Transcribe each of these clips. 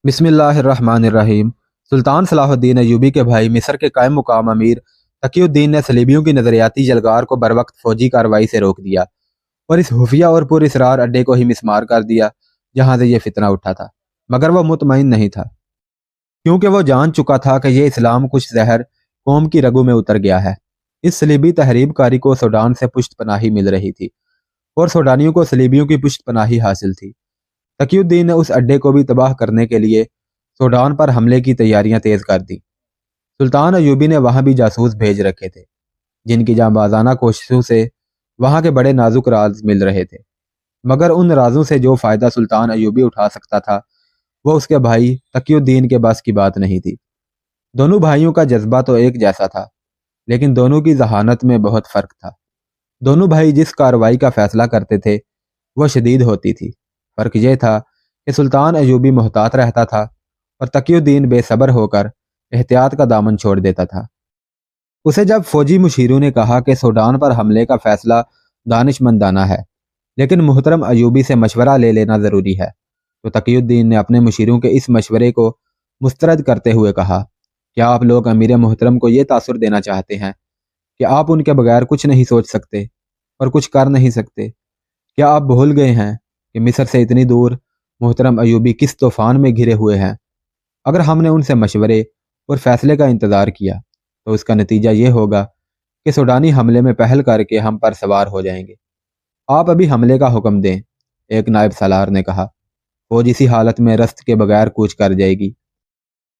بسم اللہ الرحمن الرحیم۔ سلطان صلاح الدین ایوبی کے بھائی مصر کے قائم مقام امیر تقی الدین نے صلیبیوں کی نظریاتی جلگار کو بروقت فوجی کارروائی سے روک دیا اور اس خفیہ اور پر اسرار اڈے کو ہی مسمار کر دیا جہاں سے یہ فتنہ اٹھا تھا، مگر وہ مطمئن نہیں تھا کیونکہ وہ جان چکا تھا کہ یہ اسلام کچھ زہر قوم کی رگوں میں اتر گیا ہے۔ اس صلیبی تحریب کاری کو سوڈان سے پشت پناہی مل رہی تھی اور سوڈانیوں کو صلیبیوں کی پشت پناہی حاصل تھی۔ تقی الدین نے اس اڈے کو بھی تباہ کرنے کے لیے سوڈان پر حملے کی تیاریاں تیز کر دی۔ سلطان ایوبی نے وہاں بھی جاسوس بھیج رکھے تھے جن کی جانبازانہ کوششوں سے وہاں کے بڑے نازک راز مل رہے تھے، مگر ان رازوں سے جو فائدہ سلطان ایوبی اٹھا سکتا تھا وہ اس کے بھائی تقی الدین کے بس کی بات نہیں تھی۔ دونوں بھائیوں کا جذبہ تو ایک جیسا تھا لیکن دونوں کی ذہانت میں بہت فرق تھا۔ دونوں بھائی جس کارروائی کا فیصلہ کرتے تھے وہ شدید ہوتی تھی۔ فرق یہ تھا کہ سلطان ایوبی محتاط رہتا تھا اور تقی الدین بے صبر ہو کر احتیاط کا دامن چھوڑ دیتا تھا۔ اسے جب فوجی مشیروں نے کہا کہ سوڈان پر حملے کا فیصلہ دانش مندانہ ہے لیکن محترم ایوبی سے مشورہ لے لینا ضروری ہے، تو تقی الدین نے اپنے مشیروں کے اس مشورے کو مسترد کرتے ہوئے کہا، کیا آپ لوگ امیر محترم کو یہ تاثر دینا چاہتے ہیں کہ آپ ان کے بغیر کچھ نہیں سوچ سکتے اور کچھ کر نہیں سکتے؟ کیا آپ بھول گئے ہیں کہ مصر سے اتنی دور محترم ایوبی کس طوفان میں گھرے ہوئے ہیں؟ اگر ہم نے ان سے مشورے اور فیصلے کا انتظار کیا تو اس کا نتیجہ یہ ہوگا کہ سوڈانی حملے میں پہل کر کے ہم پر سوار ہو جائیں گے۔ آپ ابھی حملے کا حکم دیں، ایک نائب سالار نے کہا۔ فوج اسی حالت میں رست کے بغیر کوچ کر جائے گی،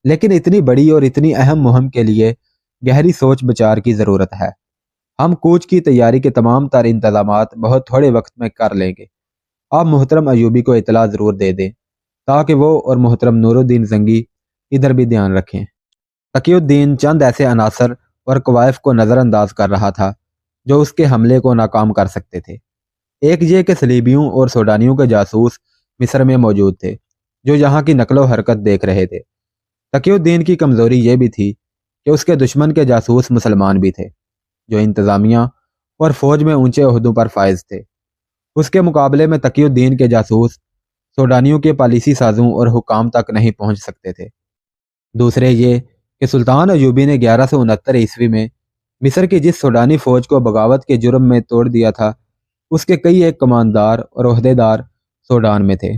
لیکن اتنی بڑی اور اتنی اہم مہم کے لیے گہری سوچ بچار کی ضرورت ہے۔ ہم کوچ کی تیاری کے تمام تر انتظامات بہت تھوڑے وقت میں کر لیں گے۔ آپ محترم ایوبی کو اطلاع ضرور دے دیں تاکہ وہ اور محترم نور الدین زنگی ادھر بھی دھیان رکھیں۔ تقی الدین چند ایسے عناصر اور قوائف کو نظر انداز کر رہا تھا جو اس کے حملے کو ناکام کر سکتے تھے۔ ایک یہ کہ صلیبیوں اور سوڈانیوں کے جاسوس مصر میں موجود تھے جو یہاں کی نقل و حرکت دیکھ رہے تھے۔ تقی الدین کی کمزوری یہ بھی تھی کہ اس کے دشمن کے جاسوس مسلمان بھی تھے جو انتظامیہ اور فوج میں اونچے عہدوں پر فائز تھے۔ اس کے مقابلے میں تقی الدین کے جاسوس سوڈانیوں کے پالیسی سازوں اور حکام تک نہیں پہنچ سکتے تھے۔ دوسرے یہ کہ سلطان ایوبی نے 1169 میں مصر کی جس سوڈانی فوج کو بغاوت کے جرم میں توڑ دیا تھا اس کے کئی ایک کماندار اور عہدیدار سوڈان میں تھے۔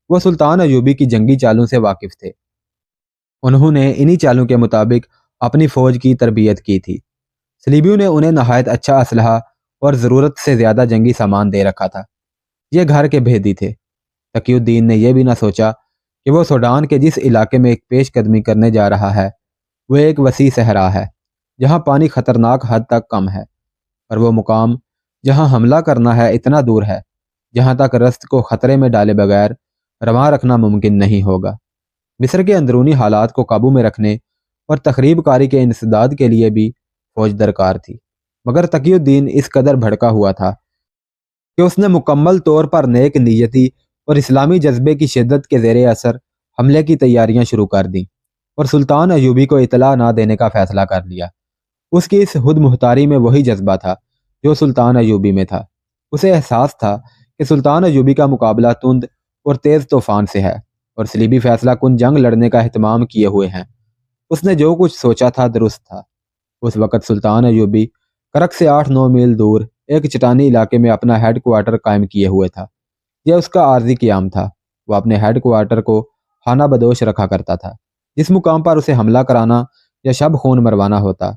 وہ سلطان ایوبی کی جنگی چالوں سے واقف تھے۔ انہوں نے انہی چالوں کے مطابق اپنی فوج کی تربیت کی تھی۔ صلیبیوں نے انہیں نہایت اچھا اسلحہ اور ضرورت سے زیادہ جنگی سامان دے رکھا تھا۔ یہ گھر کے بھیدی تھے۔ تقی الدین نے یہ بھی نہ سوچا کہ وہ سوڈان کے جس علاقے میں ایک پیش قدمی کرنے جا رہا ہے وہ ایک وسیع صحرا ہے جہاں پانی خطرناک حد تک کم ہے، اور وہ مقام جہاں حملہ کرنا ہے اتنا دور ہے جہاں تک رست کو خطرے میں ڈالے بغیر رواں رکھنا ممکن نہیں ہوگا۔ مصر کے اندرونی حالات کو قابو میں رکھنے اور تخریب کاری کے انسداد کے لیے بھی فوج درکار تھی، مگر تقی الدین اس قدر بھڑکا ہوا تھا کہ اس نے مکمل طور پر نیک نیتی اور اسلامی جذبے کی شدت کے زیر اثر حملے کی تیاریاں شروع کر دیں اور سلطان ایوبی کو اطلاع نہ دینے کا فیصلہ کر لیا۔ اس کی اس خود مختاری میں وہی جذبہ تھا جو سلطان ایوبی میں تھا۔ اسے احساس تھا کہ سلطان ایوبی کا مقابلہ تند اور تیز طوفان سے ہے اور صلیبی فیصلہ کن جنگ لڑنے کا اہتمام کیے ہوئے ہیں۔ اس نے جو کچھ سوچا تھا درست تھا۔ اس وقت سلطان ایوبی کرک سے 8-9 میل دور ایک چٹانی علاقے میں اپنا ہیڈ کوارٹر قائم کیے ہوئے تھا۔ یہ اس کا عارضی قیام تھا۔ وہ اپنے ہیڈ کوارٹر کو خانہ بدوش رکھا کرتا تھا۔ جس مقام پر اسے حملہ کرانا یا شب خون مروانا ہوتا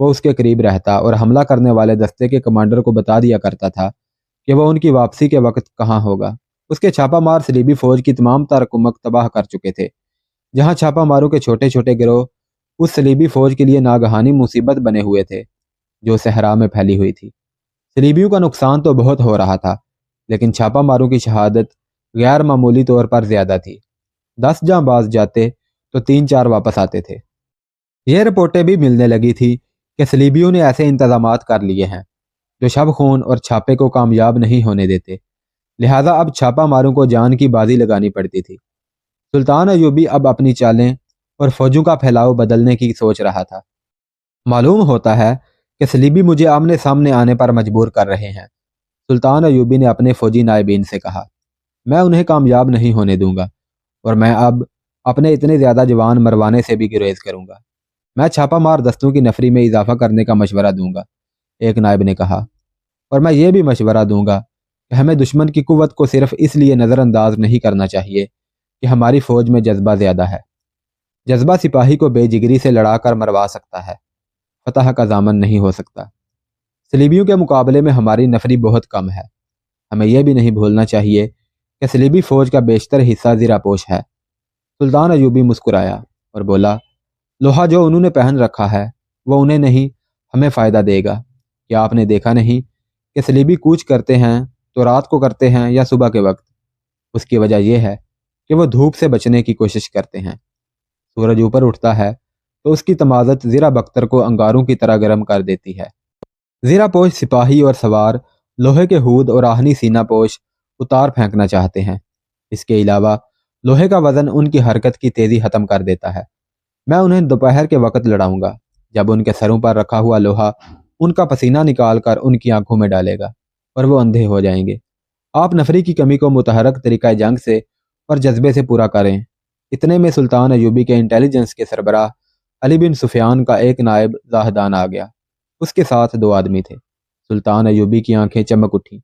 وہ اس کے قریب رہتا اور حملہ کرنے والے دستے کے کمانڈر کو بتا دیا کرتا تھا کہ وہ ان کی واپسی کے وقت کہاں ہوگا۔ اس کے چھاپہ مار صلیبی فوج کی تمام تر کمک تباہ کر چکے تھے۔ جہاں چھاپہ ماروں کے چھوٹے چھوٹے گروہ اس صلیبی فوج کے لیے ناگہانی مصیبت بنے ہوئے تھے جو صحرا میں پھیلی ہوئی تھی۔ صلیبیوں کا نقصان تو بہت ہو رہا تھا لیکن چھاپہ ماروں کی شہادت غیر معمولی طور پر زیادہ تھی۔ 10 جاں باز جاتے تو 3-4 واپس آتے تھے۔ یہ رپورٹیں بھی ملنے لگی تھی کہ صلیبیوں نے ایسے انتظامات کر لیے ہیں جو شب خون اور چھاپے کو کامیاب نہیں ہونے دیتے، لہذا اب چھاپہ ماروں کو جان کی بازی لگانی پڑتی تھی۔ سلطان ایوبی اب اپنی چالیں اور فوجوں کا پھیلاؤ بدلنے کی سوچ رہا تھا۔ معلوم ہوتا ہے کہ صلیبی مجھے آمنے سامنے آنے پر مجبور کر رہے ہیں، سلطان ایوبی نے اپنے فوجی نائبین سے کہا۔ میں انہیں کامیاب نہیں ہونے دوں گا اور میں اب اپنے اتنے زیادہ جوان مروانے سے بھی گریز کروں گا۔ میں چھاپا مار دستوں کی نفری میں اضافہ کرنے کا مشورہ دوں گا، ایک نائب نے کہا، اور میں یہ بھی مشورہ دوں گا کہ ہمیں دشمن کی قوت کو صرف اس لیے نظر انداز نہیں کرنا چاہیے کہ ہماری فوج میں جذبہ زیادہ ہے۔ جذبہ سپاہی کو بے جگری سے لڑا کر مروا سکتا ہے، فتح کا ضامن نہیں ہو سکتا۔ صلیبیوں کے مقابلے میں ہماری نفری بہت کم ہے۔ ہمیں یہ بھی نہیں بھولنا چاہیے کہ صلیبی فوج کا بیشتر حصہ زیرہ پوش ہے۔ سلطان ایوبی مسکرایا اور بولا، لوہا جو انہوں نے پہن رکھا ہے وہ انہیں نہیں، ہمیں فائدہ دے گا۔ کیا آپ نے دیکھا نہیں کہ صلیبی کوچ کرتے ہیں تو رات کو کرتے ہیں یا صبح کے وقت؟ اس کی وجہ یہ ہے کہ وہ دھوپ سے بچنے کی کوشش کرتے ہیں۔ سورج اوپر اٹھتا ہے تو اس کی تمازت زیرہ بختر کو انگاروں کی طرح گرم کر دیتی ہے۔ زیرہ پوش سپاہی اور سوار لوہے کے ہود اور آہنی سینہ پوش اتار پھینکنا چاہتے ہیں۔ اس کے علاوہ لوہے کا وزن ان کی حرکت کی تیزی ختم کر دیتا ہے۔ میں انہیں دوپہر کے وقت لڑاؤں گا، جب ان کے سروں پر رکھا ہوا لوہا ان کا پسینہ نکال کر ان کی آنکھوں میں ڈالے گا اور وہ اندھے ہو جائیں گے۔ آپ نفری کی کمی کو متحرک طریقہ جنگ سے اور جذبے سے پورا کریں۔ اتنے میں سلطان ایوبی کے انٹیلیجنس کے سربراہ علی بن سفیان کا ایک نائب زاہدان آ گیا۔ اس کے ساتھ 2 آدمی تھے۔ سلطان ایوبی کی آنکھیں چمک اٹھیں۔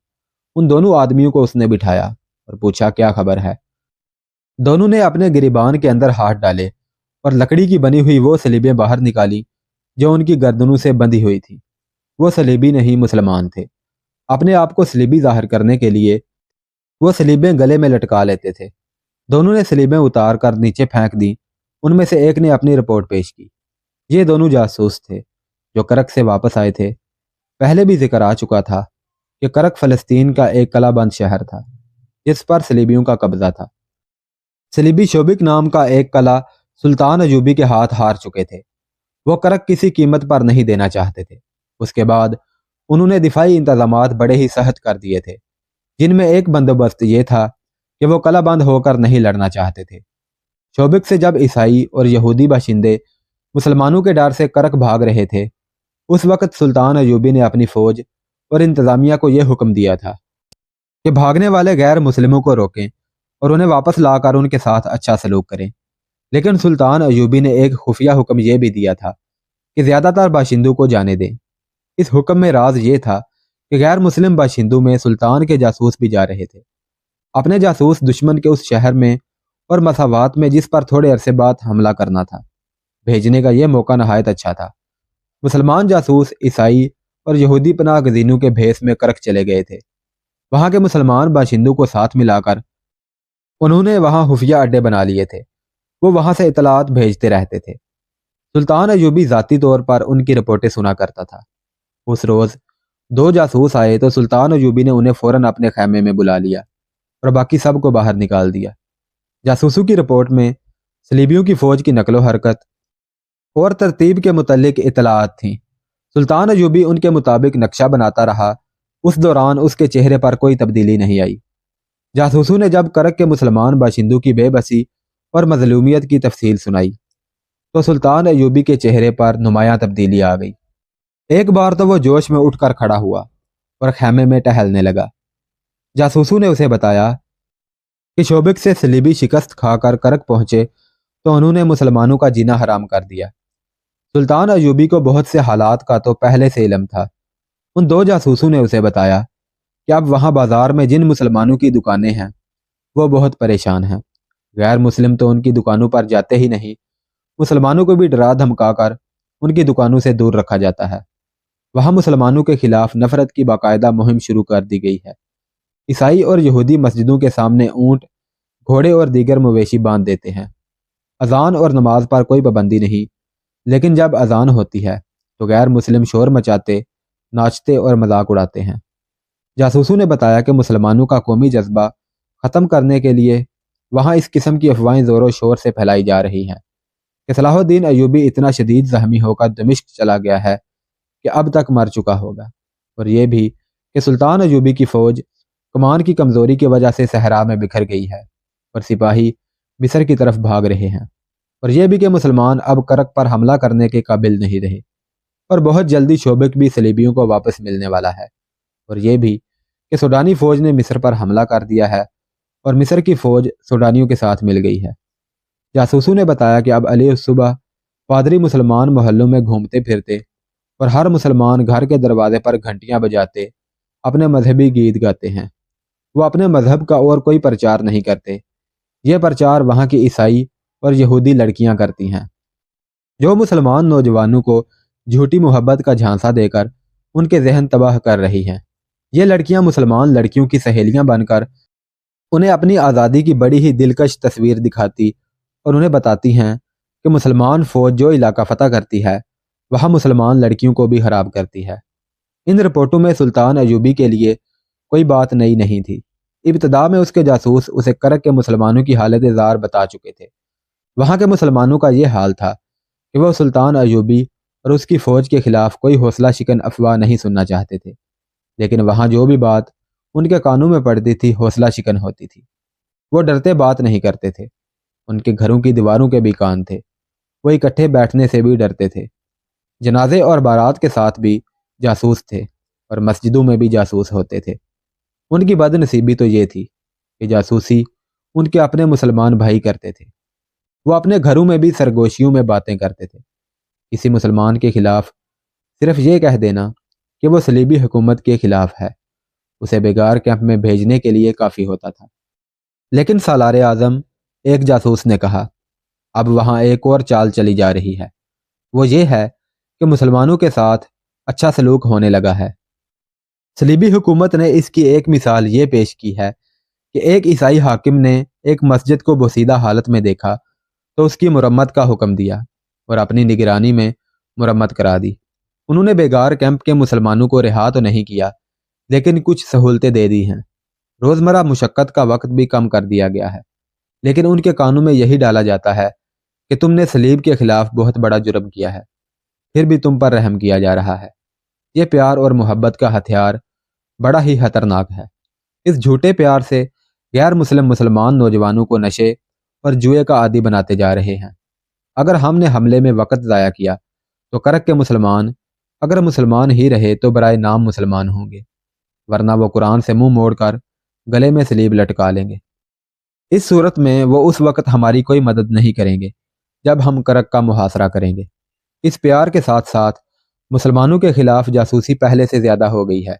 ان دونوں آدمیوں کو اس نے بٹھایا اور پوچھا، کیا خبر ہے؟ دونوں نے اپنے گریبان کے اندر ہاتھ ڈالے اور لکڑی کی بنی ہوئی وہ سلیبیں باہر نکالی جو ان کی گردنوں سے بندھی ہوئی تھی۔ وہ سلیبی نہیں، مسلمان تھے۔ اپنے آپ کو سلیبی ظاہر کرنے کے لیے وہ سلیبیں گلے میں لٹکا لیتے تھے۔ دونوں نے سلیبیں اتار کر نیچے پھینک دیں۔ ان میں سے ایک نے اپنی رپورٹ پیش کی۔ یہ دونوں جاسوس تھے جو کرک سے واپس آئے تھے۔ پہلے بھی ذکر آ چکا تھا کہ کرک فلسطین کا ایک قلعہ بند شہر تھا جس پر صلیبیوں کا قبضہ تھا۔ صلیبی شوبک نام کا ایک قلعہ سلطان ایوبی کے ہاتھ ہار چکے تھے۔ وہ کرک کسی قیمت پر نہیں دینا چاہتے تھے۔ اس کے بعد انہوں نے دفاعی انتظامات بڑے ہی سخت کر دیے تھے، جن میں ایک بندوبست یہ تھا کہ وہ قلعہ بند ہو کر نہیں لڑنا چاہتے تھے۔ شوبک سے جب عیسائی اور یہودی باشندے مسلمانوں کے ڈر سے کرک بھاگ رہے تھے، اس وقت سلطان ایوبی نے اپنی فوج اور انتظامیہ کو یہ حکم دیا تھا کہ بھاگنے والے غیر مسلموں کو روکیں اور انہیں واپس لا کر ان کے ساتھ اچھا سلوک کریں۔ لیکن سلطان ایوبی نے ایک خفیہ حکم یہ بھی دیا تھا کہ زیادہ تر باشندوں کو جانے دیں۔ اس حکم میں راز یہ تھا کہ غیر مسلم باشندوں میں سلطان کے جاسوس بھی جا رہے تھے۔ اپنے جاسوس دشمن کے اس شہر میں اور مساوات میں جس پر تھوڑے عرصے بعد حملہ کرنا تھا، بھیجنے کا یہ موقع نہایت اچھا تھا۔ مسلمان جاسوس عیسائی اور یہودی پناہ گزینوں کے بھیس میں کرک چلے گئے تھے۔ وہاں کے مسلمان باشندوں کو ساتھ ملا کر انہوں نے وہاں خفیہ اڈے بنا لیے تھے۔ وہ وہاں سے اطلاعات بھیجتے رہتے تھے۔ سلطان ایوبی ذاتی طور پر ان کی رپورٹیں سنا کرتا تھا۔ اس روز 2 جاسوس آئے تو سلطان ایوبی نے انہیں فوراً اپنے خیمے میں بلا لیا اور باقی سب کو باہر نکال دیا۔ جاسوسوں کی رپورٹ میں صلیبیوں کی فوج کی نقل و حرکت اور ترتیب کے متعلق اطلاعات تھیں۔ سلطان ایوبی ان کے مطابق نقشہ بناتا رہا۔ اس دوران اس کے چہرے پر کوئی تبدیلی نہیں آئی۔ جاسوسوں نے جب کرک کے مسلمان باشندوں کی بے بسی اور مظلومیت کی تفصیل سنائی تو سلطان ایوبی کے چہرے پر نمایاں تبدیلی آ گئی۔ ایک بار تو وہ جوش میں اٹھ کر کھڑا ہوا اور خیمے میں ٹہلنے لگا۔ جاسوسوں نے اسے بتایا کہ شوبک سے صلیبی شکست کھا کر کرک پہنچے تو انہوں نے مسلمانوں کا جینا حرام کر دیا۔ سلطان ایوبی کو بہت سے حالات کا تو پہلے سے علم تھا۔ ان 2 جاسوسوں نے اسے بتایا کہ اب وہاں بازار میں جن مسلمانوں کی دکانیں ہیں وہ بہت پریشان ہیں۔ غیر مسلم تو ان کی دکانوں پر جاتے ہی نہیں، مسلمانوں کو بھی ڈرا دھمکا کر ان کی دکانوں سے دور رکھا جاتا ہے۔ وہاں مسلمانوں کے خلاف نفرت کی باقاعدہ مہم شروع کر دی گئی ہے۔ عیسائی اور یہودی مسجدوں کے سامنے اونٹ، گھوڑے اور دیگر مویشی باندھ دیتے ہیں۔ اذان اور نماز پر کوئی پابندی نہیں، لیکن جب اذان ہوتی ہے تو غیر مسلم شور مچاتے، ناچتے اور مذاق اڑاتے ہیں۔ جاسوسوں نے بتایا کہ مسلمانوں کا قومی جذبہ ختم کرنے کے لیے وہاں اس قسم کی افواہیں زور و شور سے پھیلائی جا رہی ہیں کہ صلاح الدین ایوبی اتنا شدید زخمی ہو کر دمشق چلا گیا ہے کہ اب تک مر چکا ہوگا، اور یہ بھی کہ سلطان ایوبی کی فوج کمان کی کمزوری کی وجہ سے صحرا میں بکھر گئی ہے اور سپاہی مصر کی طرف بھاگ رہے ہیں، اور یہ بھی کہ مسلمان اب کرک پر حملہ کرنے کے قابل نہیں رہے، اور بہت جلدی شوبک بھی صلیبیوں کو واپس ملنے والا ہے، اور یہ بھی کہ سوڈانی فوج نے مصر پر حملہ کر دیا ہے اور مصر کی فوج سوڈانیوں کے ساتھ مل گئی ہے۔ جاسوسوں نے بتایا کہ اب علی اس صبح پادری مسلمان محلوں میں گھومتے پھرتے اور ہر مسلمان گھر کے دروازے پر گھنٹیاں بجاتے اپنے مذہبی گیت گاتے ہیں۔ وہ اپنے مذہب کا اور کوئی پرچار نہیں کرتے، یہ پرچار وہاں کی عیسائی اور یہودی لڑکیاں کرتی ہیں، جو مسلمان نوجوانوں کو جھوٹی محبت کا جھانسا دے کر ان کے ذہن تباہ کر رہی ہیں۔ یہ لڑکیاں مسلمان لڑکیوں کی سہیلیاں بن کر انہیں اپنی آزادی کی بڑی ہی دلکش تصویر دکھاتی اور انہیں بتاتی ہیں کہ مسلمان فوج جو علاقہ فتح کرتی ہے وہاں مسلمان لڑکیوں کو بھی خراب کرتی ہے۔ ان رپورٹوں میں سلطان ایوبی کے لیے کوئی بات نئی نہیں تھی۔ ابتدا میں اس کے جاسوس اسے کرک کے مسلمانوں کی حالت زار بتا چکے تھے۔ وہاں کے مسلمانوں کا یہ حال تھا کہ وہ سلطان ایوبی اور اس کی فوج کے خلاف کوئی حوصلہ شکن افواہ نہیں سننا چاہتے تھے، لیکن وہاں جو بھی بات ان کے کانوں میں پڑتی تھی حوصلہ شکن ہوتی تھی۔ وہ ڈرتے بات نہیں کرتے تھے، ان کے گھروں کی دیواروں کے بھی کان تھے، وہ اکٹھے بیٹھنے سے بھی ڈرتے تھے۔ جنازے اور بارات کے ساتھ بھی جاسوس تھے اور مسجدوں میں بھی جاسوس ہوتے تھے۔ ان کی بد نصیبی تو یہ تھی کہ جاسوسی ان کے اپنے مسلمان بھائی کرتے تھے۔ وہ اپنے گھروں میں بھی سرگوشیوں میں باتیں کرتے تھے۔ کسی مسلمان کے خلاف صرف یہ کہہ دینا کہ وہ صلیبی حکومت کے خلاف ہے، اسے بیگار کیمپ میں بھیجنے کے لیے کافی ہوتا تھا۔ لیکن سالار اعظم ایک جاسوس نے کہا، اب وہاں ایک اور چال چلی جا رہی ہے، وہ یہ ہے کہ مسلمانوں کے ساتھ اچھا سلوک ہونے لگا ہے۔ صلیبی حکومت نے اس کی ایک مثال یہ پیش کی ہے کہ ایک عیسائی حاکم نے ایک مسجد کو بوسیدہ حالت میں دیکھا تو اس کی مرمت کا حکم دیا اور اپنی نگرانی میں مرمت کرا دی۔ انہوں نے بیگار کیمپ کے مسلمانوں کو رہا تو نہیں کیا، لیکن کچھ سہولتیں دے دی ہیں۔ روزمرہ مشقت کا وقت بھی کم کر دیا گیا ہے، لیکن ان کے کانوں میں یہی ڈالا جاتا ہے کہ تم نے صلیب کے خلاف بہت بڑا جرم کیا ہے، پھر بھی تم پر رحم کیا جا رہا ہے۔ یہ پیار اور محبت کا ہتھیار بڑا ہی خطرناک ہے۔ اس جھوٹے پیار سے غیر مسلمان نوجوانوں کو نشے اور جوئے کا عادی بناتے جا رہے ہیں۔ اگر ہم نے حملے میں وقت ضائع کیا تو کرک کے مسلمان اگر مسلمان ہی رہے تو برائے نام مسلمان ہوں گے، ورنہ وہ قرآن سے منہ موڑ کر گلے میں صلیب لٹکا لیں گے۔ اس صورت میں وہ اس وقت ہماری کوئی مدد نہیں کریں گے جب ہم کرک کا محاصرہ کریں گے۔ اس پیار کے ساتھ ساتھ مسلمانوں کے خلاف جاسوسی پہلے سے زیادہ ہو گئی ہے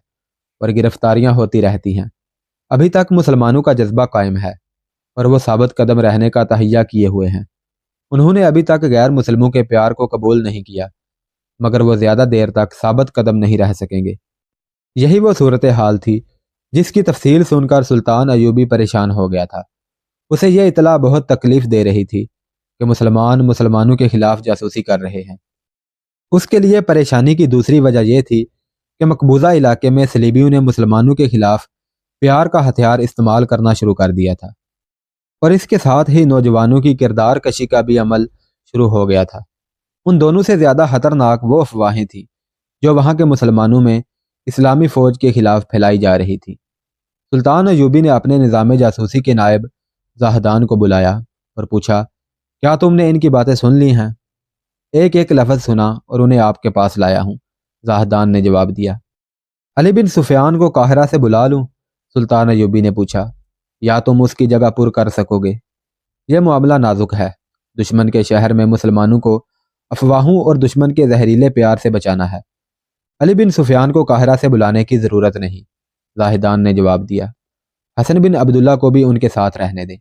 اور گرفتاریاں ہوتی رہتی ہیں۔ ابھی تک مسلمانوں کا جذبہ قائم ہے اور وہ ثابت قدم رہنے کا تہیہ کیے ہوئے ہیں۔ انہوں نے ابھی تک غیر مسلموں کے پیار کو قبول نہیں کیا، مگر وہ زیادہ دیر تک ثابت قدم نہیں رہ سکیں گے۔ یہی وہ صورتحال تھی جس کی تفصیل سن کر سلطان ایوبی پریشان ہو گیا تھا۔ اسے یہ اطلاع بہت تکلیف دے رہی تھی کہ مسلمانوں کے خلاف جاسوسی کر رہے ہیں۔ اس کے لیے پریشانی کی دوسری وجہ یہ تھی کہ مقبوضہ علاقے میں صلیبیوں نے مسلمانوں کے خلاف پیار کا ہتھیار استعمال کرنا شروع کر دیا تھا، اور اس کے ساتھ ہی نوجوانوں کی کردار کشی کا بھی عمل شروع ہو گیا تھا۔ ان دونوں سے زیادہ خطرناک وہ افواہیں تھیں جو وہاں کے مسلمانوں میں اسلامی فوج کے خلاف پھیلائی جا رہی تھی۔ سلطان ایوبی نے اپنے نظام جاسوسی کے نائب زاہدان کو بلایا اور پوچھا، کیا تم نے ان کی باتیں سن لی ہیں؟ ایک ایک لفظ سنا اور انہیں آپ کے پاس لایا ہوں، زاہدان نے جواب دیا۔ علی بن سفیان کو قاہرہ سے بلا لوں؟ سلطان ایوبی نے پوچھا، یا تم اس کی جگہ پر کر سکو گے؟ یہ معاملہ نازک ہے، دشمن کے شہر میں مسلمانوں کو افواہوں اور دشمن کے زہریلے پیار سے بچانا ہے۔ علی بن سفیان کو قاہرہ سے بلانے کی ضرورت نہیں، زاہدان نے جواب دیا۔ حسن بن عبداللہ کو بھی ان کے ساتھ رہنے دیں۔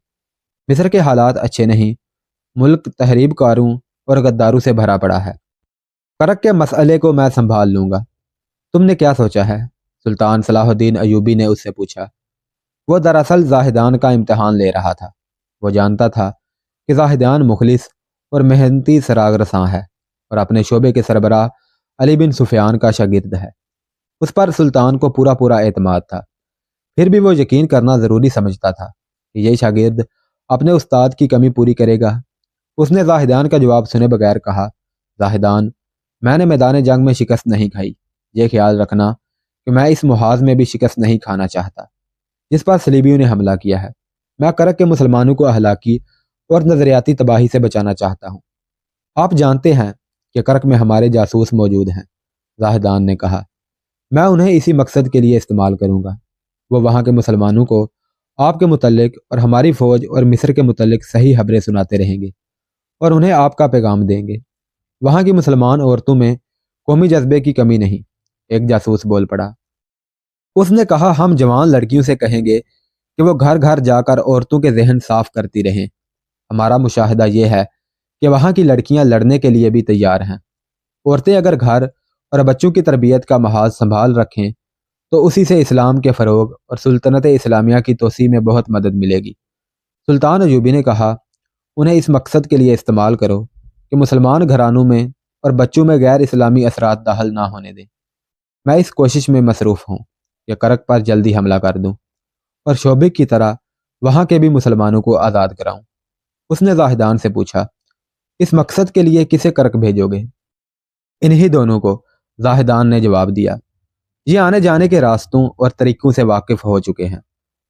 مصر کے حالات اچھے نہیں، ملک تحریب کاروں اور غداروں سے بھرا پڑا ہے۔ کرک کے مسئلے کو میں سنبھال لوں گا، تم نے کیا سوچا ہے؟ سلطان صلاح الدین ایوبی نے اس سے پوچھا۔ وہ دراصل زاہدان کا امتحان لے رہا تھا۔ وہ جانتا تھا کہ زاہدان مخلص اور محنتی سراغ رساں ہے اور اپنے شعبے کے سربراہ علی بن سفیان کا شاگرد ہے۔ اس پر سلطان کو پورا اعتماد تھا، پھر بھی وہ یقین کرنا ضروری سمجھتا تھا کہ یہ شاگرد اپنے استاد کی کمی پوری کرے گا۔ اس نے زاہدان کا جواب سنے بغیر کہا، زاہدان، میں نے میدان جنگ میں شکست نہیں کھائی، یہ خیال رکھنا کہ میں اس محاذ میں بھی شکست نہیں کھانا چاہتا جس پر صلیبیوں نے حملہ کیا ہے۔ میں کرک کے مسلمانوں کو اخلاقی اور نظریاتی تباہی سے بچانا چاہتا ہوں۔ آپ جانتے ہیں کہ کرک میں ہمارے جاسوس موجود ہیں، زاہدان نے کہا۔ میں انہیں اسی مقصد کے لیے استعمال کروں گا۔ وہ وہاں کے مسلمانوں کو آپ کے متعلق اور ہماری فوج اور مصر کے متعلق صحیح خبریں سناتے رہیں گے۔ اور انہیں آپ کا پیغام دیں گے۔ وہاں کی مسلمان عورتوں میں قومی جذبے کی کمی نہیں، ایک جاسوس بول پڑا۔ اس نے کہا، ہم جوان لڑکیوں سے کہیں گے کہ وہ گھر گھر جا کر عورتوں کے ذہن صاف کرتی رہیں۔ ہمارا مشاہدہ یہ ہے کہ وہاں کی لڑکیاں لڑنے کے لیے بھی تیار ہیں۔ عورتیں اگر گھر اور بچوں کی تربیت کا محاذ سنبھال رکھیں تو اسی سے اسلام کے فروغ اور سلطنت اسلامیہ کی توسیع میں بہت مدد ملے گی۔ سلطان ایوبی نے کہا، انہیں اس مقصد کے لیے استعمال کرو کہ مسلمان گھرانوں میں اور بچوں میں غیر اسلامی اثرات داخل نہ ہونے دیں۔ میں اس کوشش میں مصروف ہوں کہ کرک پر جلدی حملہ کر دوں اور شعبک کی طرح وہاں کے بھی مسلمانوں کو آزاد کراؤں۔ اس نے زاہدان سے پوچھا، اس مقصد کے لیے کسے کرک بھیجو گے؟ انہی دونوں کو، زاہدان نے جواب دیا۔ یہ آنے جانے کے راستوں اور طریقوں سے واقف ہو چکے ہیں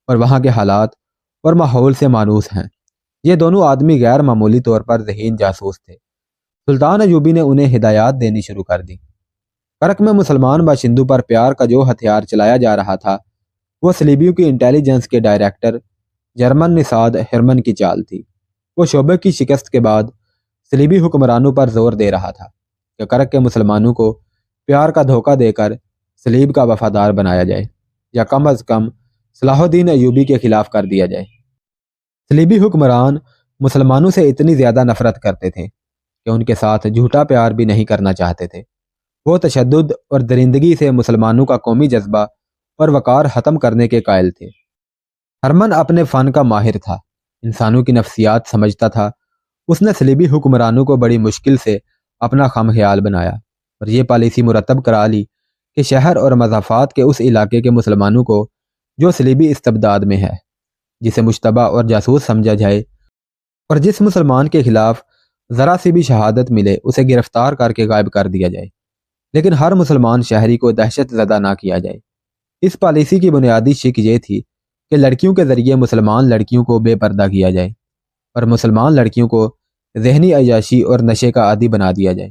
اور وہاں کے حالات اور ماحول سے مانوس ہیں۔ یہ دونوں آدمی غیر معمولی طور پر ذہین جاسوس تھے۔ سلطان ایوبی نے انہیں ہدایات دینی شروع کر دی۔ کرک میں مسلمان باشندوں پر پیار کا جو ہتھیار چلایا جا رہا تھا وہ صلیبیوں کی انٹیلیجنس کے ڈائریکٹر جرمن نژاد ہرمن کی چال تھی۔ وہ شعبے کی شکست کے بعد صلیبی حکمرانوں پر زور دے رہا تھا کہ کرک کے مسلمانوں کو پیار کا دھوکہ دے کر صلیب کا وفادار بنایا جائے یا کم از کم صلاح الدین ایوبی کے خلاف کر دیا جائے۔ صلیبی حکمران مسلمانوں سے اتنی زیادہ نفرت کرتے تھے کہ ان کے ساتھ جھوٹا پیار بھی نہیں کرنا چاہتے تھے۔ وہ تشدد اور درندگی سے مسلمانوں کا قومی جذبہ اور وقار ختم کرنے کے قائل تھے۔ ہرمن اپنے فن کا ماہر تھا، انسانوں کی نفسیات سمجھتا تھا۔ اس نے صلیبی حکمرانوں کو بڑی مشکل سے اپنا خم خیال بنایا اور یہ پالیسی مرتب کرا لی کہ شہر اور مضافات کے اس علاقے کے مسلمانوں کو جو صلیبی استبداد میں ہے، جسے مشتبہ اور جاسوس سمجھا جائے، اور جس مسلمان کے خلاف ذرا سی بھی شہادت ملے اسے گرفتار کر کے غائب کر دیا جائے، لیکن ہر مسلمان شہری کو دہشت زدہ نہ کیا جائے۔ اس پالیسی کی بنیادی شک یہ تھی کہ لڑکیوں کے ذریعے مسلمان لڑکیوں کو بے پردہ کیا جائے اور مسلمان لڑکیوں کو ذہنی عیاشی اور نشے کا عادی بنا دیا جائے۔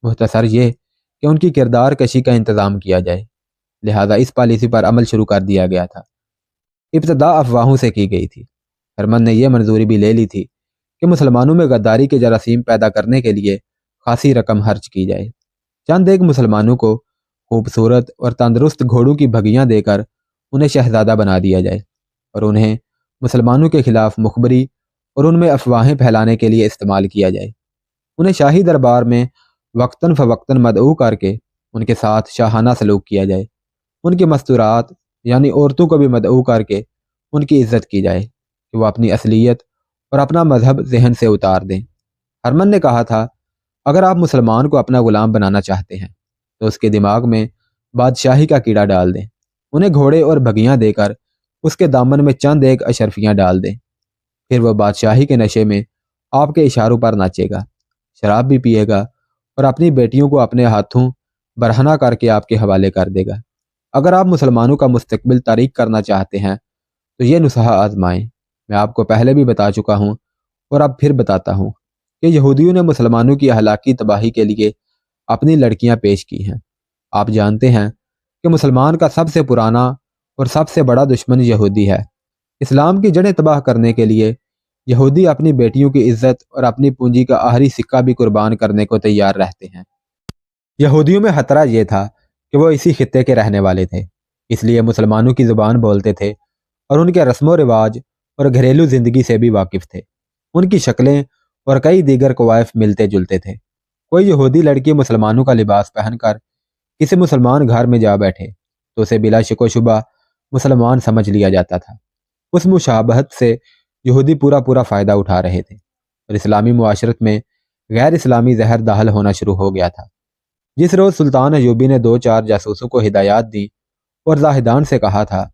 مختصر یہ کہ ان کی کردار کشی کا انتظام کیا جائے، لہذا اس پالیسی پر عمل شروع کر دیا گیا تھا۔ ابتدا افواہوں سے کی گئی تھی۔ ہرمن نے یہ منظوری بھی لے لی تھی کہ مسلمانوں میں غداری کے جراثیم پیدا کرنے کے لیے خاصی رقم خرچ کی جائے۔ چند ایک مسلمانوں کو خوبصورت اور تندرست گھوڑوں کی بھگیاں دے کر انہیں شہزادہ بنا دیا جائے اور انہیں مسلمانوں کے خلاف مخبری اور ان میں افواہیں پھیلانے کے لیے استعمال کیا جائے۔ انہیں شاہی دربار میں وقتاً فوقتاً مدعو کر کے ان کے ساتھ شاہانہ سلوک کیا جائے۔ ان کی مستورات یعنی عورتوں کو بھی مدعو کر کے ان کی عزت کی جائے کہ وہ اپنی اصلیت اور اپنا مذہب ذہن سے اتار دیں۔ ہرمن نے کہا تھا، اگر آپ مسلمان کو اپنا غلام بنانا چاہتے ہیں تو اس کے دماغ میں بادشاہی کا کیڑا ڈال دیں، انہیں گھوڑے اور بھگیاں دے کر اس کے دامن میں چند ایک اشرفیاں ڈال دیں، پھر وہ بادشاہی کے نشے میں آپ کے اشاروں پر ناچے گا، شراب بھی پیے گا اور اپنی بیٹیوں کو اپنے ہاتھوں برہنہ کر کے آپ کے حوالے کر دے گا۔ اگر آپ مسلمانوں کا مستقبل تاریک کرنا چاہتے ہیں تو یہ نسخہ آزمائیں۔ میں آپ کو پہلے بھی بتا چکا ہوں اور اب پھر بتاتا ہوں کہ یہودیوں نے مسلمانوں کی اخلاقی تباہی کے لیے اپنی لڑکیاں پیش کی ہیں۔ آپ جانتے ہیں کہ مسلمان کا سب سے پرانا اور سب سے بڑا دشمن یہودی ہے۔ اسلام کی جڑیں تباہ کرنے کے لیے یہودی اپنی بیٹیوں کی عزت اور اپنی پونجی کا آخری سکہ بھی قربان کرنے کو تیار رہتے ہیں۔ یہودیوں میں خطرہ یہ تھا کہ وہ اسی خطے کے رہنے والے تھے، اس لیے مسلمانوں کی زبان بولتے تھے اور ان کے رسم و رواج اور گھریلو زندگی سے بھی واقف تھے۔ ان کی شکلیں اور کئی دیگر کوائف ملتے جلتے تھے۔ کوئی یہودی لڑکی مسلمانوں کا لباس پہن کر کسی مسلمان گھر میں جا بیٹھے تو اسے بلا شک و شبہ مسلمان سمجھ لیا جاتا تھا۔ اس مشابہت سے یہودی پورا فائدہ اٹھا رہے تھے اور اسلامی معاشرت میں غیر اسلامی زہر داخل ہونا شروع ہو گیا تھا۔ جس روز سلطان ایوبی نے 2-4 جاسوسوں کو ہدایات دی اور زاہدان سے کہا تھا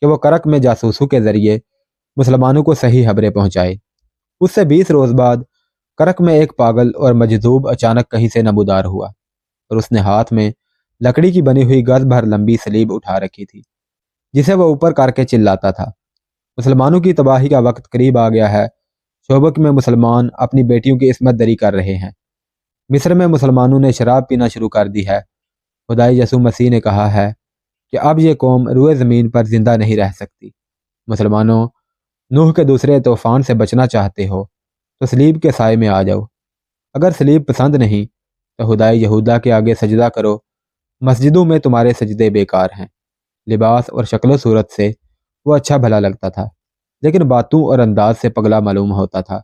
کہ وہ کرک میں جاسوسوں کے ذریعے مسلمانوں کو صحیح خبریں پہنچائے، اس سے 20 روز بعد کرک میں ایک پاگل اور مجذوب اچانک کہیں سے نمودار ہوا اور اس نے ہاتھ میں لکڑی کی بنی ہوئی گز بھر لمبی سلیب اٹھا رکھی تھی جسے وہ اوپر کر کے چلاتا تھا، مسلمانوں کی تباہی کا وقت قریب آ گیا ہے۔ شعبک میں مسلمان اپنی بیٹیوں کی عصمت دری کر رہے ہیں۔ مصر میں مسلمانوں نے شراب پینا شروع کر دی ہے۔ خدائے یسوع مسیح نے کہا ہے کہ اب یہ قوم روئے زمین پر زندہ نہیں رہ سکتی۔ مسلمانوں، نوح کے دوسرے طوفان سے بچنا چاہتے ہو تو صلیب کے سائے میں آ جاؤ۔ اگر سلیب پسند نہیں تو خدائے یہودا کے آگے سجدہ کرو، مسجدوں میں تمہارے سجدے بیکار ہیں۔ لباس اور شکل و صورت سے وہ اچھا بھلا لگتا تھا، لیکن باتوں اور انداز سے پگلا معلوم ہوتا تھا۔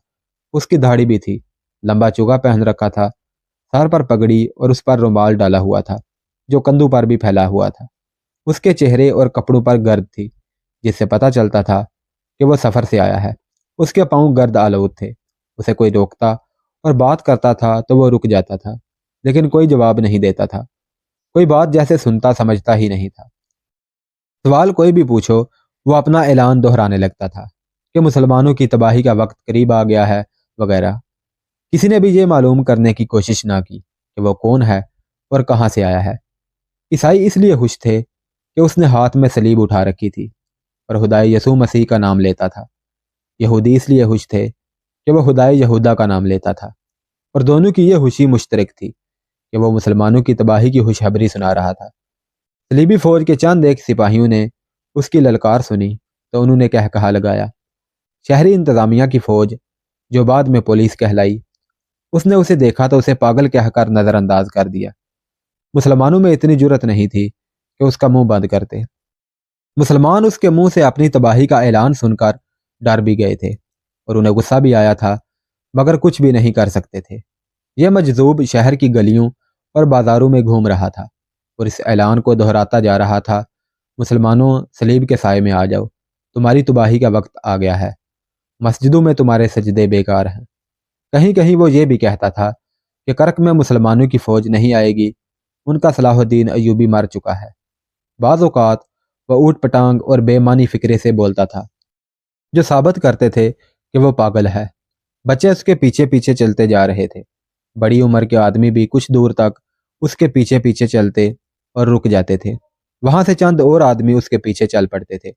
اس کی داڑھی بھی تھی، لمبا چوگا پہن رکھا تھا، سر پر پگڑی اور اس پر رومال ڈالا ہوا تھا جو کندھوں پر بھی پھیلا ہوا تھا۔ اس کے چہرے اور کپڑوں پر گرد تھی، جس سے پتہ چلتا تھا کہ وہ سفر سے آیا ہے۔ اس کے پاؤں گرد آلود تھے۔ اسے کوئی روکتا اور بات کرتا تھا تو وہ رک جاتا تھا، لیکن کوئی جواب نہیں دیتا تھا، کوئی بات جیسے سنتا سمجھتا ہی نہیں تھا۔ سوال کوئی بھی پوچھو وہ اپنا اعلان دہرانے لگتا تھا کہ مسلمانوں کی تباہی کا وقت قریب آ گیا ہے وغیرہ۔ کسی نے بھی یہ معلوم کرنے کی کوشش نہ کی کہ وہ کون ہے اور کہاں سے آیا ہے۔ عیسائی اس لیے خوش تھے کہ اس نے ہاتھ میں صلیب اٹھا رکھی تھی اور خدائے یسوع مسیح کا نام لیتا تھا۔ یہودی اس لیے خوش تھے کہ وہ خدائے یہودا کا نام لیتا تھا، اور دونوں کی یہ خوشی مشترک تھی کہ وہ مسلمانوں کی تباہی کی خوشخبری سنا رہا تھا۔ صلیبی فوج کے چند ایک سپاہیوں نے اس کی للکار سنی تو انہوں نے کہا لگایا۔ شہری انتظامیہ کی فوج، جو بعد میں پولیس کہلائی، اس نے اسے دیکھا تو اسے پاگل کہہ کر نظر انداز کر دیا۔ مسلمانوں میں اتنی جرت نہیں تھی کہ اس کا منہ بند کرتے۔ مسلمان اس کے منہ سے اپنی تباہی کا اعلان سن کر ڈر بھی گئے تھے اور انہیں غصہ بھی آیا تھا، مگر کچھ بھی نہیں کر سکتے تھے۔ یہ مجذوب شہر کی گلیوں اور بازاروں میں گھوم رہا تھا اور اس اعلان کو دہراتا جا رہا تھا، مسلمانوں، صلیب کے سائے میں آ جاؤ، تمہاری تباہی کا وقت آ گیا ہے، مسجدوں میں تمہارے سجدے بیکار ہیں۔ کہیں کہیں وہ یہ بھی کہتا تھا کہ کرک میں مسلمانوں کی فوج نہیں آئے گی، ان کا صلاح الدین ایوبی مر چکا ہے۔ بعض اوقات وہ اوٹ پٹانگ اور بے معنی فکرے سے بولتا تھا جو ثابت کرتے تھے کہ وہ پاگل ہے۔ بچے اس کے پیچھے پیچھے چلتے جا رہے تھے، بڑی عمر کے آدمی بھی کچھ دور تک اس کے پیچھے پیچھے چلتے اور رک جاتے تھے، وہاں سے چند اور آدمی اس کے پیچھے چل پڑتے تھے۔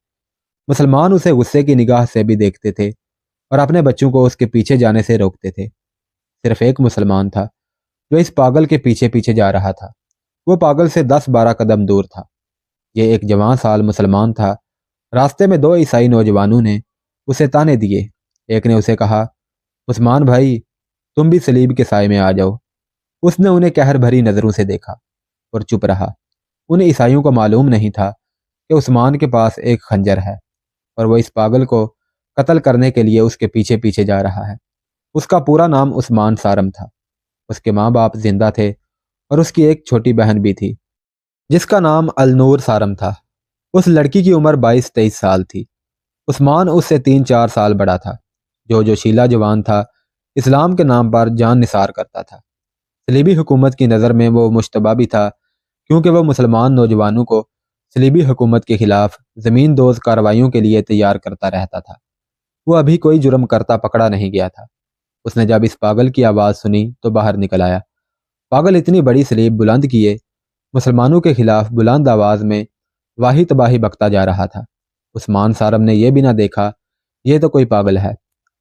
مسلمان اسے غصے کی نگاہ سے بھی دیکھتے تھے اور اپنے بچوں کو اس کے پیچھے جانے سے روکتے تھے۔ صرف ایک مسلمان تھا جو اس پاگل کے پیچھے پیچھے جا رہا تھا۔ وہ پاگل سے 10-12 قدم دور تھا۔ یہ ایک جوان سال مسلمان تھا۔ راستے میں 2 عیسائی نوجوانوں نے اسے تانے دیے۔ ایک نے اسے کہا، عثمان بھائی، تم بھی صلیب کے سائے میں آ جاؤ۔ اس نے انہیں قہر بھری نظروں سے دیکھا اور چپ رہا۔ ان عیسائیوں کو معلوم نہیں تھا کہ عثمان کے پاس ایک خنجر ہے اور وہ اس پاگل کو قتل کرنے کے لیے اس کے پیچھے پیچھے جا رہا ہے۔ اس کا پورا نام عثمان سارم تھا۔ اس کے ماں باپ زندہ تھے اور اس کی ایک چھوٹی بہن بھی تھی جس کا نام النور سارم تھا۔ اس لڑکی کی عمر 22-23 سال تھی۔ عثمان اس سے 3-4 سال بڑا تھا۔ جو شیلا جوان تھا، اسلام کے نام پر جان نثار کرتا تھا۔ صلیبی حکومت کی نظر میں وہ مشتبہ بھی تھا، کیونکہ وہ مسلمان نوجوانوں کو صلیبی حکومت کے خلاف زمین دوز کارروائیوں کے لیے تیار کرتا رہتا تھا۔ وہ ابھی کوئی جرم کرتا پکڑا نہیں گیا تھا۔ اس نے جب اس پاگل کی آواز سنی تو باہر نکل آیا۔ پاگل اتنی بڑی صلیب بلند کیے مسلمانوں کے خلاف بلند آواز میں واہی تباہی بکتا جا رہا تھا۔ عثمان سارم نے یہ بھی نہ دیکھا یہ تو کوئی پاگل ہے۔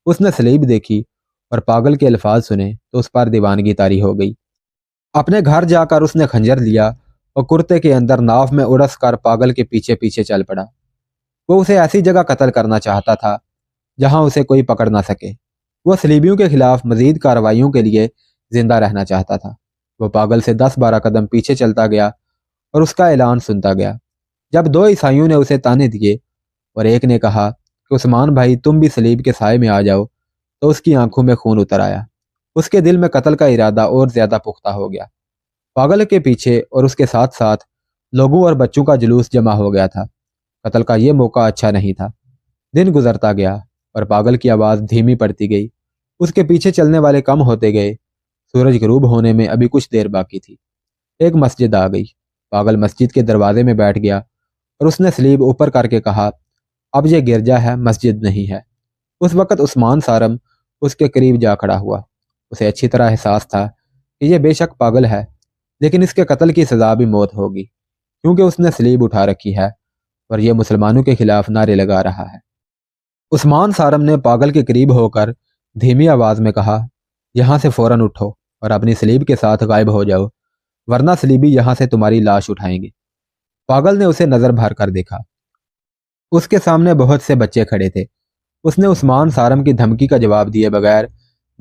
اس نے صلیب دیکھی اور پاگل کے الفاظ سنے تو اس پر دیوانگی طاری ہو گئی۔ اپنے گھر جا کر اس نے خنجر لیا اور کرتے کے اندر ناف میں اڑس کر پاگل کے پیچھے پیچھے چل پڑا۔ وہ اسے ایسی جگہ قتل کرنا چاہتا تھا جہاں اسے کوئی پکڑ نہ سکے۔ وہ صلیبیوں کے خلاف مزید کارروائیوں کے لیے زندہ رہنا چاہتا تھا۔ وہ پاگل سے 10-12 قدم پیچھے چلتا گیا اور اس کا اعلان سنتا گیا۔ جب 2 عیسائیوں نے اسے تانے دیے اور ایک نے کہا کہ عثمان بھائی تم بھی صلیب کے سائے میں آ جاؤ، تو اس کی آنکھوں میں خون اتر آیا۔ اس کے دل میں قتل کا ارادہ اور زیادہ پختہ ہو گیا۔ پاگل کے پیچھے اور اس کے ساتھ ساتھ لوگوں اور بچوں کا جلوس جمع ہو گیا تھا۔ قتل کا یہ موقع اچھا نہیں تھا۔ دن گزرتا گیا اور پاگل کی آواز دھیمی پڑتی گئی۔ اس کے پیچھے چلنے والے کم ہوتے گئے۔ سورج غروب ہونے میں ابھی کچھ دیر باقی تھی۔ ایک مسجد آ گئی۔ پاگل مسجد کے دروازے میں بیٹھ گیا اور اس نے صلیب اوپر کر کے کہا، اب یہ گرجا ہے، مسجد نہیں ہے۔ اس وقت عثمان سارم اس کے قریب جا کھڑا ہوا۔ اسے اچھی طرح احساس تھا کہ یہ بے شک پاگل ہے، لیکن اس کے قتل کی سزا بھی موت ہوگی، کیونکہ اس نے صلیب اٹھا رکھی ہے اور یہ مسلمانوں کے خلاف نعرے لگا رہا ہے۔ عثمان سارم نے پاگل کے قریب ہو کر دھیمی آواز میں کہا، یہاں سے فوراً اٹھو اور اپنی صلیب کے ساتھ غائب ہو جاؤ، ورنہ صلیبی یہاں سے تمہاری لاش اٹھائیں گے۔ پاگل نے اسے نظر بھر کر دیکھا۔ اس کے سامنے بہت سے بچے کھڑے تھے۔ اس نے عثمان سارم کی دھمکی کا جواب دیے بغیر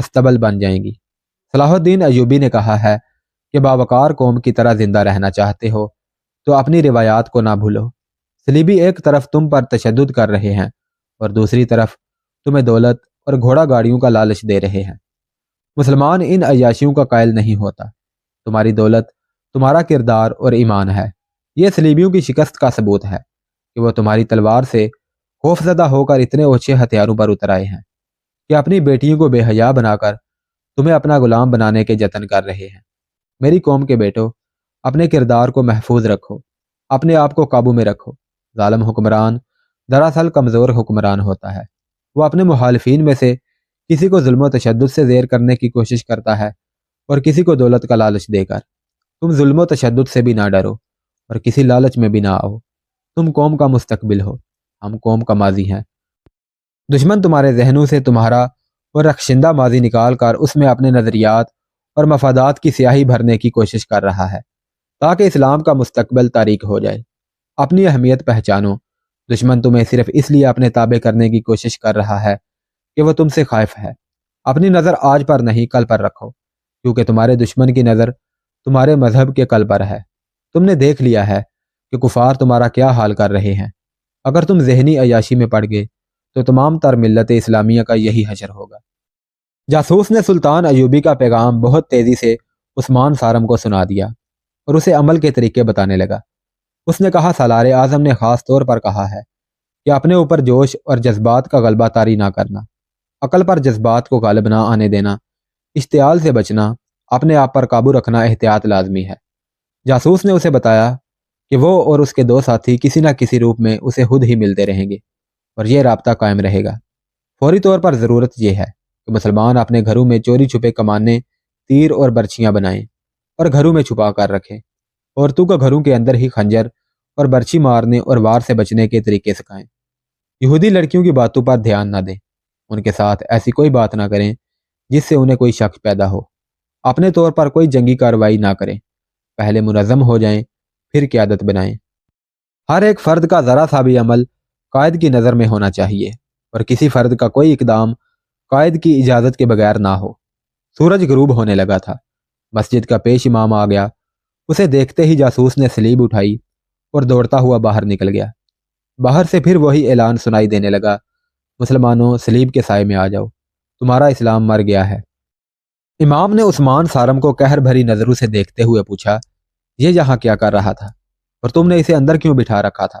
استبل بن جائیں گی۔ صلاح الدین ایوبی نے کہا ہے کہ باوقار قوم کی طرح زندہ رہنا چاہتے ہو تو اپنی روایات کو نہ بھولو۔ صلیبی ایک طرف تم پر تشدد کر رہے ہیں اور دوسری طرف تمہیں دولت اور گھوڑا گاڑیوں کا لالچ دے رہے ہیں۔ مسلمان ان عیاشیوں کا قائل نہیں ہوتا۔ تمہاری دولت تمہارا کردار اور ایمان ہے۔ یہ صلیبیوں کی شکست کا ثبوت ہے کہ وہ تمہاری تلوار سے خوفزدہ ہو کر اتنے اونچے ہتھیاروں پر اتر آئے ہیں کہ اپنی بیٹیوں کو بے حیا بنا کر تمہیں اپنا غلام بنانے کے جتن کر رہے ہیں۔ میری قوم کے بیٹو، اپنے کردار کو محفوظ رکھو، اپنے آپ کو قابو میں رکھو۔ ظالم حکمران دراصل کمزور حکمران ہوتا ہے۔ وہ اپنے مخالفین میں سے کسی کو ظلم و تشدد سے زیر کرنے کی کوشش کرتا ہے اور کسی کو دولت کا لالچ دے کر۔ تم ظلم و تشدد سے بھی نہ ڈرو اور کسی لالچ میں بھی نہ آؤ۔ تم قوم کا مستقبل ہو، ہم قوم کا ماضی ہیں۔ دشمن تمہارے ذہنوں سے تمہارا اور رخشندہ ماضی نکال کر اس میں اپنے نظریات اور مفادات کی سیاہی بھرنے کی کوشش کر رہا ہے تاکہ اسلام کا مستقبل تاریک ہو جائے۔ اپنی اہمیت پہچانو۔ دشمن تمہیں صرف اس لیے اپنے تابع کرنے کی کوشش کر رہا ہے کہ وہ تم سے خائف ہے۔ اپنی نظر آج پر نہیں کل پر رکھو، کیونکہ تمہارے دشمن کی نظر تمہارے مذہب کے کل پر ہے۔ تم نے دیکھ لیا ہے کہ کفار تمہارا کیا حال کر رہے ہیں۔ اگر تم ذہنی عیاشی میں پڑ گئے تو تمام تر ملت اسلامیہ کا یہی حشر ہوگا۔ جاسوس نے سلطان ایوبی کا پیغام بہت تیزی سے عثمان سارم کو سنا دیا اور اسے عمل کے طریقے بتانے لگا۔ اس نے کہا، سالار اعظم نے خاص طور پر کہا ہے کہ اپنے اوپر جوش اور جذبات کا غلبہ طاری نہ کرنا، عقل پر جذبات کو غالب نہ آنے دینا، اشتعال سے بچنا، اپنے آپ پر قابو رکھنا احتیاط لازمی ہے۔ جاسوس نے اسے بتایا کہ وہ اور اس کے دو ساتھی کسی نہ کسی روپ میں اسے خود ہی ملتے رہیں گے اور یہ رابطہ قائم رہے گا۔ فوری طور پر ضرورت یہ ہے کہ مسلمان اپنے گھروں میں چوری چھپے کمانے، تیر اور برچیاں بنائیں اور گھروں میں چھپا کر رکھیں۔ عورتوں کو گھروں کے اندر ہی خنجر اور برچی مارنے اور وار سے بچنے کے طریقے سکھائیں۔ یہودی لڑکیوں کی باتوں پر دھیان نہ دیں، ان کے ساتھ ایسی کوئی بات نہ کریں جس سے انہیں کوئی شک پیدا ہو۔ اپنے طور پر کوئی جنگی کارروائی نہ کریں، پہلے منظم ہو جائیں پھر قیادت بنائیں۔ ہر ایک فرد کا ذرا سا بھی عمل قائد کی نظر میں ہونا چاہیے اور کسی فرد کا کوئی اقدام قائد کی اجازت کے بغیر نہ ہو۔ سورج غروب ہونے لگا تھا۔ مسجد کا پیش امام آ گیا۔ اسے دیکھتے ہی جاسوس نے سلیب اٹھائی اور دوڑتا ہوا باہر نکل گیا۔ باہر سے پھر وہی اعلان سنائی دینے لگا، مسلمانوں سلیب کے سائے میں آ جاؤ، تمہارا اسلام مر گیا ہے۔ امام نے عثمان سارم کو قہر بھری نظروں سے دیکھتے ہوئے پوچھا، یہ یہاں کیا کر رہا تھا اور تم نے اسے اندر کیوں بٹھا رکھا تھا؟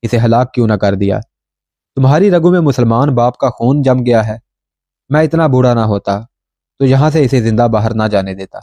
اسے ہلاک کیوں نہ کر دیا؟ تمہاری رگوں میں مسلمان باپ کا خون جم گیا ہے۔ میں اتنا بوڑھا نہ ہوتا تو یہاں سے اسے زندہ باہر نہ جانے دیتا۔